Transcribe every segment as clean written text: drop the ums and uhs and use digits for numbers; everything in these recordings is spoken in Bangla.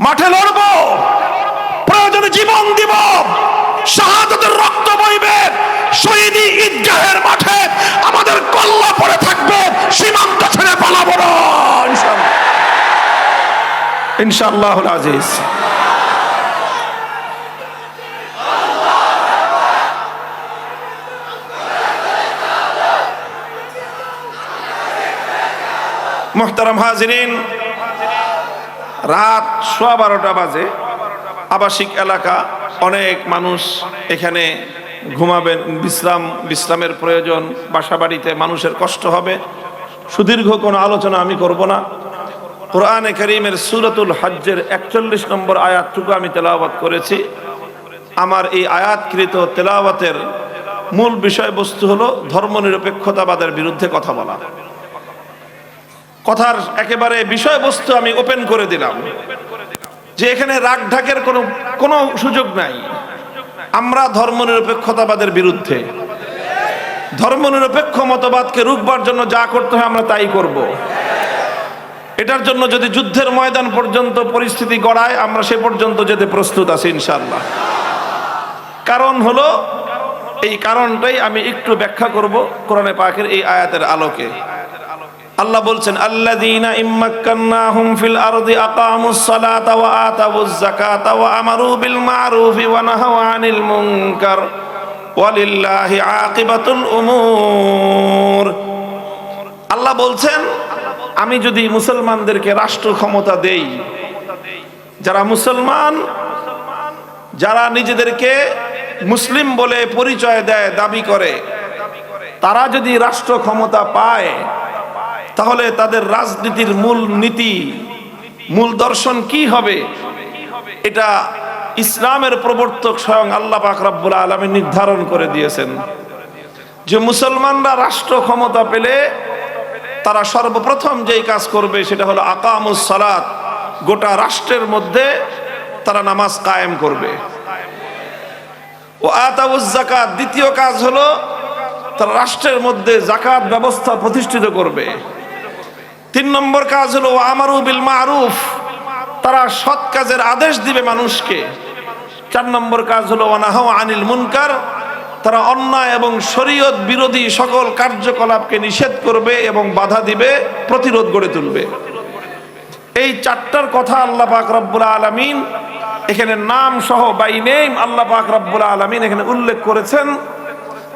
মাঠে লড়ব, প্রয়োজনে জীবন দিব, শাহাদাতের রক্ত বইবে, শহীদি ঈদগাহের মাঠে আমাদের কল্লা পড়ে থাকবে, সীমান্ত ছেড়ে পালাবো না ইনশাআল্লাহুল আজিজ। মুহতারাম হাজিরিন, রাত 12:15 বাজে, আবাসিক এলাকা, অনেক মানুষ এখানে ঘুমাবেন, বিশ্রামের প্রয়োজন, বাসা বাড়িতে মানুষের কষ্ট হবে। সুদীর্ঘ কোনো আলোচনা আমি করব না। কোরআনে কারীমের সূরাতুল হজ্জের 41 নম্বর আয়াতটুকু আমি তেলাওয়াত করেছি। আমার এই আয়াতকৃত তেলাওয়াতের মূল বিষয়বস্তু হলো ধর্মনিরপেক্ষতাবাদের বিরুদ্ধে কথা বলা। কথার একেবারে বিষয়বস্তু আমি ওপেন করে দিলাম যে এখানে রাগ ঢাকের কোনো সুযোগ নাই। আমরা ধর্মনিরপেক্ষতাবাদের বিরুদ্ধে, ধর্মনিরপেক্ষ মতবাদকে রুখবার জন্য যা করতে হয় আমরা তাই করব। এটার জন্য যদি যুদ্ধের ময়দান পর্যন্ত পরিস্থিতি গড়ায়, আমরা সে পর্যন্ত যেতে প্রস্তুত আছি ইনশাআল্লাহ। কারণ হলো, এই কারণটাই আমি একটু ব্যাখ্যা করব কোরআনে পাকের এই আয়াতের আলোকে। আল্লাহ বলছেন, আল্লাযীনা ইম্মাক্কান্নাহুম ফিল আরদি আকামুস সালাতা ওয়া আতাউয যাকাতা ওয়া আমারু বিল মা'রুফি ওয়া নাহাউ আনিল মুনকার ওয়ালিল্লাহি আকিবাতুল উমুর। আল্লাহ বলছেন, আমি যদি মুসলমানদেরকে রাষ্ট্র ক্ষমতা দেই, যারা মুসলমান, যারা নিজেদেরকে মুসলিম বলে পরিচয় দেয়, দাবি করে, তারা যদি রাষ্ট্র ক্ষমতা পায়, তাহলে তাদের রাজনীতির মূল নীতি, মূল দর্শন কি হবে, এটা ইসলামের প্রবর্তক স্বয়ং আল্লাহ পাক রব্বুল আলামিন নির্ধারণ করে দিয়েছেন যে মুসলমানরা রাষ্ট্র ক্ষমতা পেলে তারা সর্বপ্রথম যেই কাজ করবে সেটা হলো আকামুস সালাত, গোটা রাষ্ট্রের মধ্যে তারা নামাজ কায়েম করবে। ও আতাউয যাকাত, দ্বিতীয় কাজ হলো তারা রাষ্ট্রের মধ্যে যাকাত ব্যবস্থা প্রতিষ্ঠিত করবে। 3 নম্বর কাজ হলো আমারু বিল মা'রুফ, তারা সৎ কাজের আদেশ দিবে মানুষকে। 4 নম্বর কাজ হলো ওয়ানাহাউ আনিল মুনকার, তারা অন্যায় এবং শরীয়ত বিরোধী সকল কার্যকলাপকে নিষেধ করবে এবং বাধা দিবে, প্রতিরোধ গড়ে তুলবে। এই 4টার কথা আল্লাহ পাক রব্বুল আলামিন এখানে নাম সহ বাই নেম আল্লাহ পাক রব্বুল আলামিন এখানে উল্লেখ করেছেন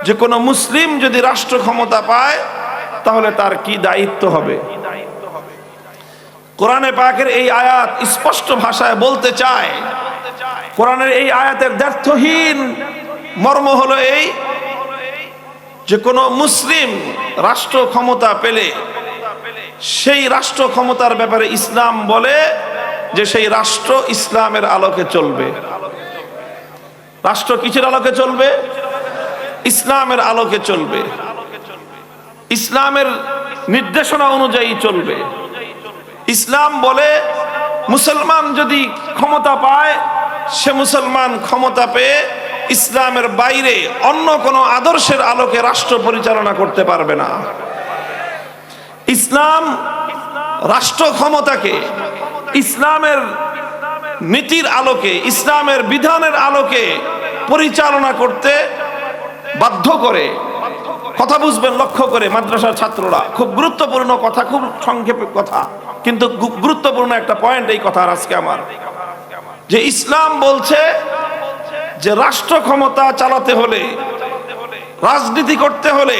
যে কোন মুসলিম যদি রাষ্ট্র ক্ষমতা পায় তাহলে তার কি দায়িত্ব হবে। কোরআনে পাকের এই আয়াত স্পষ্ট ভাষায় বলতে চায়, কোরআনের এই আয়াতের দ্ব্যর্থহীন মর্ম হলো এই যে কোন মুসলিম রাষ্ট্র ক্ষমতা পেলে সেই রাষ্ট্র ক্ষমতার ব্যাপারে ইসলাম বলে যে সেই রাষ্ট্র ইসলামের আলোকে চলবে। রাষ্ট্র কিসের আলোকে চলবে? ইসলামের আলোকে চলবে, ইসলামের নির্দেশনা অনুযায়ী চলবে। ইসলাম বলে মুসলমান যদি ক্ষমতা পায়, সে মুসলমান ক্ষমতা পেয়ে ইসলামের বাইরে অন্য কোনো আদর্শের আলোকে রাষ্ট্র পরিচালনা করতে পারবে না। ইসলাম রাষ্ট্র ক্ষমতাকে ইসলামের নীতির আলোকে, ইসলামের বিধানের আলোকে পরিচালনা করতে বাধ্য করে। কথা বুঝবেন লক্ষ্য করে মাদ্রাসার ছাত্ররা, খুব গুরুত্বপূর্ণ কথা, খুব সংক্ষেপে কথা, কিন্তু গুরুত্বপূর্ণ একটা পয়েন্ট এই কথা আজকে আমার, যে ইসলাম বলছে যে রাষ্ট্র ক্ষমতা চালাতে হলে, রাজনীতি করতে হলে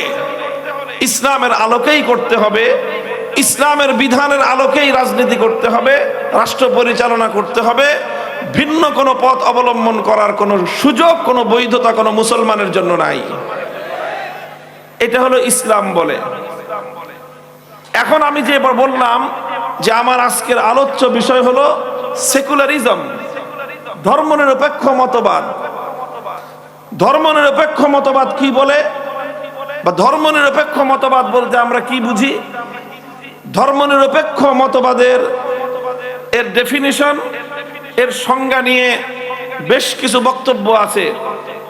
ইসলামের আলোকেই করতে হবে, ইসলামের বিধানের আলোকেই রাজনীতি করতে হবে, রাষ্ট্র পরিচালনা করতে হবে। ভিন্ন কোনো পথ অবলম্বন করার কোনো সুযোগ, কোনো বৈধতা কোনো মুসলমানের জন্য নাই। এটা হলো ইসলাম বলে। এখন আমি যে বললাম যে আমার আজকের আলোচ্য বিষয় হলো সেকুলারিজম, ধর্মনিরপেক্ষ মতবাদ। ধর্মনিরপেক্ষ মতবাদ কি বলে, বা ধর্মনিরপেক্ষ মতবাদ বলতে আমরা কি বুঝি? ধর্মনিরপেক্ষ মতবাদের এর ডেফিনিশন, এর সংজ্ঞা নিয়ে বেশ কিছু বক্তব্য আছে,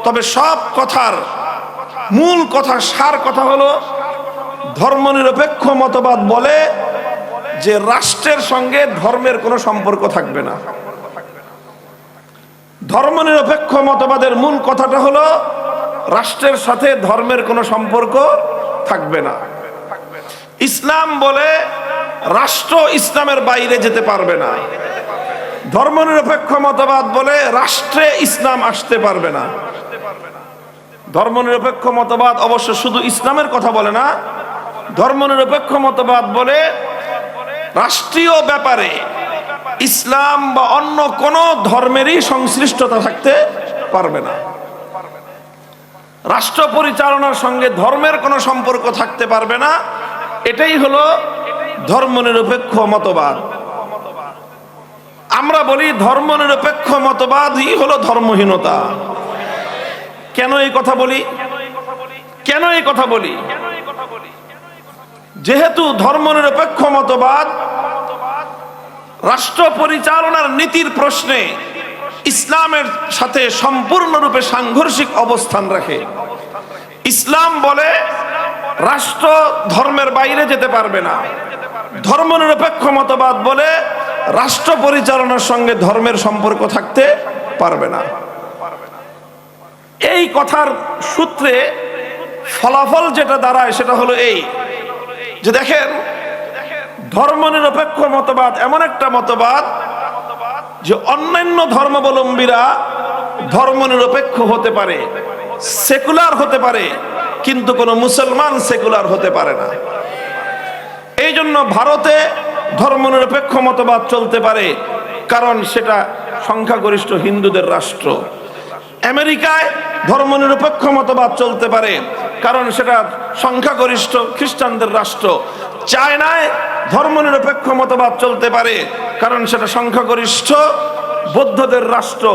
তবে সব কথার মূল কথা, সার কথা হলো ধর্মনিরপেক্ষ মতবাদ বলে যে রাষ্ট্রের সঙ্গে ধর্মের কোনো সম্পর্ক থাকবে না। ধর্মনিরপেক্ষ মতবাদের মূল কথাটা হলো রাষ্ট্রের সাথে ধর্মের কোনো সম্পর্ক থাকবে না। ইসলাম বলে রাষ্ট্র ইসলামের বাইরে যেতে পারবে না। ধর্মনিরপেক্ষ মতবাদ বলে রাষ্ট্রে ইসলাম আসতে পারবে না। ধর্মনিরপেক্ষ মতবাদ অবশ্য শুধু ইসলামের কথা বলে না, ধর্মনিরপেক্ষ মতবাদ বলে রাষ্ট্রীয় ব্যাপারে ইসলাম বা অন্য কোন ধর্মেরই সংশ্লিষ্টতা থাকতে পারবে না। রাষ্ট্র পরিচালনার সঙ্গে ধর্মের কোনো সম্পর্ক থাকতে পারবে না। এটাই হলো ধর্মনিরপেক্ষ মতবাদ। আমরা বলি ধর্মনিরপেক্ষ মতবাদই হলো ধর্মহীনতা। কেন এই কথা বলি? কেন এই কথা বলি? যেহেতু ধর্মনিরপেক্ষ মতবাদ রাষ্ট্র পরিচালনার নীতির প্রশ্নে ইসলামের সাথে সম্পূর্ণরূপে সাংঘর্ষিক অবস্থান রাখে। ইসলাম বলে রাষ্ট্র ধর্মের বাইরে যেতে পারবে না। ধর্মনিরপেক্ষ মতবাদ বলে রাষ্ট্র পরিচালনার সঙ্গে ধর্মের সম্পর্ক থাকতে পারবে না। এই কথার সূত্রে ফলাফল যেটা দাঁড়ায় সেটা হলো এই যে দেখেন, ধর্মনিরপেক্ষ মতবাদ এমন একটা মতবাদ যে অন্যান্য ধর্মাবলম্বীরা ধর্মনিরপেক্ষ হতে পারে, সেকুলার হতে পারে, কিন্তু কোনো মুসলমান সেকুলার হতে পারে না। এই জন্য ভারতে ধর্মনিরপেক্ষ মতবাদ চলতে পারে, কারণ সেটা সংখ্যাগরিষ্ঠ হিন্দুদের রাষ্ট্র। আমেরিকায় ধর্মনিরপেক্ষ মতবাদ চলতে পারে, কারণ সেটা সংখ্যাগরিষ্ঠ খ্রিস্টানদের রাষ্ট্র। চায়নায় ধর্মনিরপেক্ষ মতবাদ চলতে পারে, কারণ সেটা সংখ্যাগরিষ্ঠ বৌদ্ধদের রাষ্ট্র।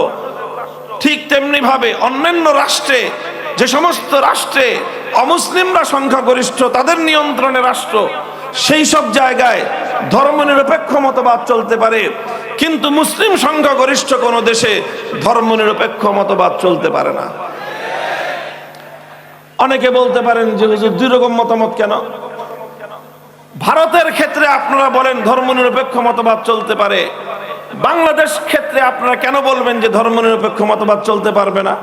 ঠিক তেমনি ভাবে অন্যান্য রাষ্ট্রে, যে সমস্ত রাষ্ট্রে অমুসলিমরা সংখ্যাগরিষ্ঠ, তাদের নিয়ন্ত্রণে রাষ্ট্র, সেই সব জায়গায় ধর্মনিরপেক্ষ মতবাদ চলতে পারে, কিন্তু মুসলিম সংখ্যাগরিষ্ঠ কোনো দেশে ধর্মনিরপেক্ষ মতবাদ চলতে পারে না। অনেকে বলতে পারেন যে হুজুর দুই রকম মতামত কেন? ভারতের ক্ষেত্রে আপনারা বলেন ধর্মনিরপেক্ষ মতবাদ চলতে পারে, বাংলাদেশ ক্ষেত্রে আপনারা কেন বলবেন যে ধর্মনিরপেক্ষ মতবাদ চলতে পারবে না?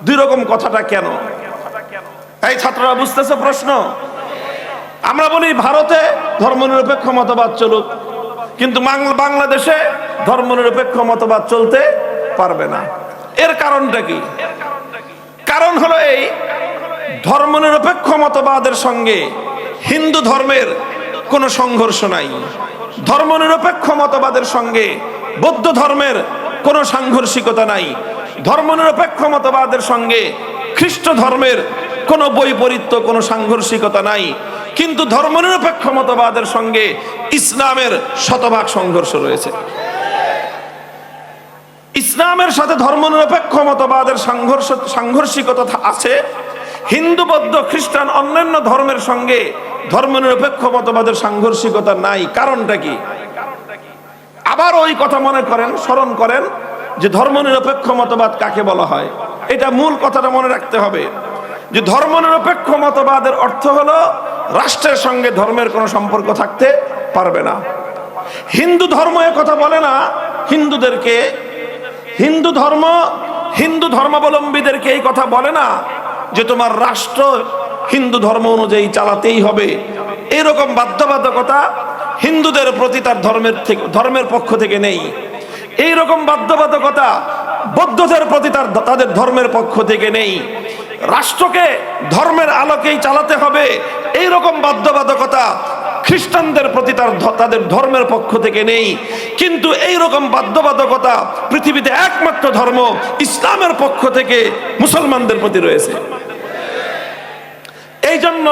দুই রকম কথাটা কেন? এই ছাত্ররা বুঝতেছে প্রশ্ন? আমরা বলি ভারতে ধর্মনিরপেক্ষ মতবাদ চলুক, কিন্তু বাংলাদেশে ধর্মনিরপেক্ষ মতবাদ চলতে পারবে না। এর কারণটা কি? কারণ হলো এই, ধর্মনিরপেক্ষ মতবাদের সঙ্গে হিন্দু ধর্মের কোনো সংঘর্ষ নাই। ধর্মনিরপেক্ষ মতবাদের সঙ্গে বৌদ্ধ ধর্মের কোনো সাংঘর্ষিকতা নাই। ধর্মনিরপেক্ষ মতবাদের সঙ্গে খ্রিস্ট ধর্মের কোনো বৈপরীত্য, কোনো সাংঘর্ষিকতা নাই। কিন্তু ধর্মনিরপেক্ষ মতবাদের সঙ্গে ইসলামের শতভাগ সংঘর্ষ রয়েছে। ইসলামের সাথে ধর্মনিরপেক্ষ মতবাদের সাংঘর্ষিকতা আছে। হিন্দু, বৌদ্ধ, খ্রিস্টান অন্যান্য ধর্মের সঙ্গে ধর্মনিরপেক্ষ মতবাদের সাংঘর্ষিকতা নাই। কারণটা কি? আবার ওই কথা মনে করেন, স্মরণ করেন যে ধর্মনিরপেক্ষ মতবাদ কাকে বলা হয়। এটা মূল কথাটা মনে রাখতে হবে যে ধর্মনিরপেক্ষ মতবাদের অর্থ হলো রাষ্ট্রের সঙ্গে ধর্মের কোনো সম্পর্ক থাকতে পারবে না। হিন্দু ধর্ম এ কথা বলে না হিন্দুদেরকে, হিন্দু ধর্মাবলম্বীদেরকে এই কথা বলে না যে তোমার রাষ্ট্র হিন্দু ধর্ম অনুযায়ী চালাতেই হবে। এরকম বাধ্যবাধকতা হিন্দুদের প্রতি তার ধর্মের পক্ষ থেকে নেই। এইরকম বাধ্যবাধকতা বৌদ্ধদের প্রতি তাদের ধর্মের পক্ষ থেকে নেই। রাষ্ট্রকে ধর্মের আলোকেই চালাতে হবে, এইরকম বাধ্যবাধকতা খ্রিস্টানদের প্রতি তাদের ধর্মের পক্ষ থেকে নেই। কিন্তু এইরকম বাধ্যবাধকতা পৃথিবীতে একমাত্র ধর্ম ইসলামের পক্ষ থেকে মুসলমানদের প্রতি রয়েছে। এই জন্য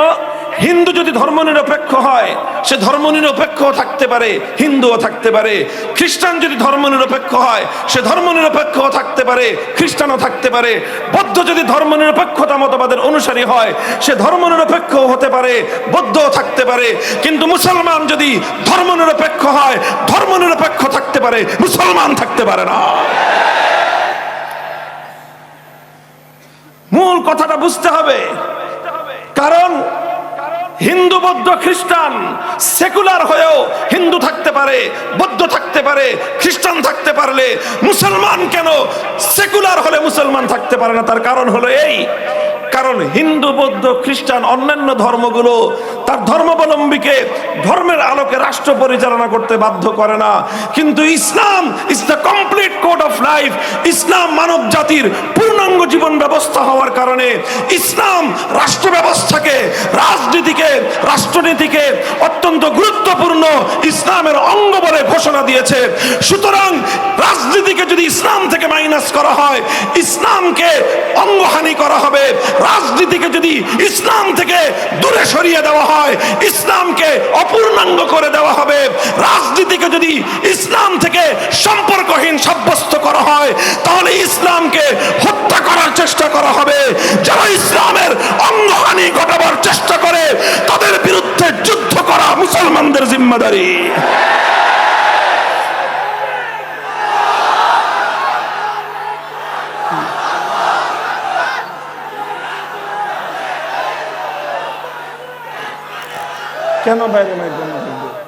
হিন্দু যদি ধর্মনিরপেক্ষ হয়, সে ধর্মনিরপেক্ষ থাকতে পারে, হিন্দুও থাকতে পারে। খ্রিস্টান যদি ধর্মনিরপেক্ষ হয়, সে ধর্মনিরপেক্ষ থাকতে পারে, খ্রিস্টানও থাকতে পারে। বৌদ্ধ যদি ধর্মনিরপেক্ষতা মতবাদের অনুসারী হয়, সে ধর্মনিরপেক্ষ হতে পারে, বৌদ্ধও থাকতে পারে। কিন্তু মুসলমান যদি ধর্মনিরপেক্ষ হয়, ধর্মনিরপেক্ষ থাকতে পারে, মুসলমান থাকতে পারে না। মূল কথাটা বুঝতে হবে। কারণ হিন্দু বৌদ্ধ খ্রিস্টান সেকুলার হয়েও হিন্দু থাকতে পারে, বৌদ্ধ থাকতে পারে, খ্রিস্টান থাকতে পারলে মুসলমান কেন সেকুলার হলে মুসলমান থাকতে পারে না? তার কারণ হলো এই, কারণ হিন্দু বৌদ্ধ খ্রিস্টান অন্যান্য ধর্মগুলো তার ধর্মাবলম্বীকে ধর্মের আলোকে রাষ্ট্র পরিচালনা করতে বাধ্য করে না, কিন্তু Islam is the complete code of life. Islam মানব জাতির পূর্ণাঙ্গ জীবন ব্যবস্থা হওয়ার কারণে ইসলাম রাষ্ট্র ব্যবস্থাকে, রাজনীতিকে, রাষ্ট্রনীতিকে অত্যন্ত গুরুত্বপূর্ণ ইসলামের অঙ্গ বলে ঘোষণা দিয়েছে। সুতরাং রাজনীতিকে যদি ইসলাম থেকে মাইনাস করা হয়, ইসলামকে অঙ্গহানি করা হবে। রাজনীতিকে যদি ইসলাম থেকে দূরে সরিয়ে দেওয়া হয়, ইসলামকে অপূর্ণাঙ্গ করে দেওয়া হবে। রাজনীতিকে যদি ইসলাম থেকে সম্পর্কহীন সাব্যস্ত করা হয়, তাহলে ইসলামকে হত্যা করার চেষ্টা করা হবে। যারা ইসলামের অঙ্গহানি ঘটাবার চেষ্টা করে তাদের বিরুদ্ধে যুদ্ধ করা মুসলমানদের জিম্মাদারি। কেন বাইরে মাইক বন্ধ করবে?